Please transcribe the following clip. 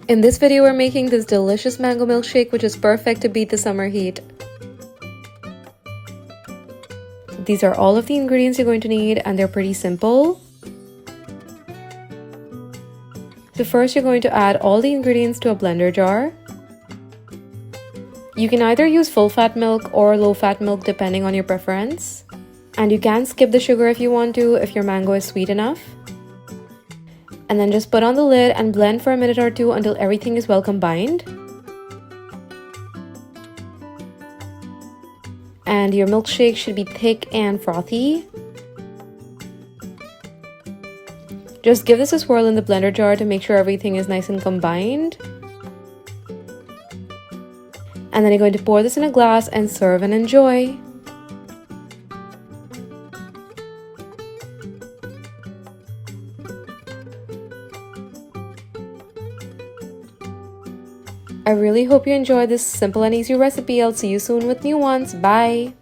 In this video, we're making this delicious mango milkshake, which is perfect to beat the summer heat. These are all of the ingredients you're going to need, and they're pretty simple. So first, you're going to add all the ingredients to a blender jar. You can either use full-fat milk or low-fat milk depending on your preference. And you can skip the sugar if you want to, if your mango is sweet enough. And then just put on the lid and blend for a minute or two until everything is well combined. And your milkshake should be thick and frothy. Just give this a swirl in the blender jar to make sure everything is nice and combined. And then you're going to pour this in a glass and serve and enjoy. I really hope you enjoyed this simple and easy recipe. I'll see you soon with new ones. Bye!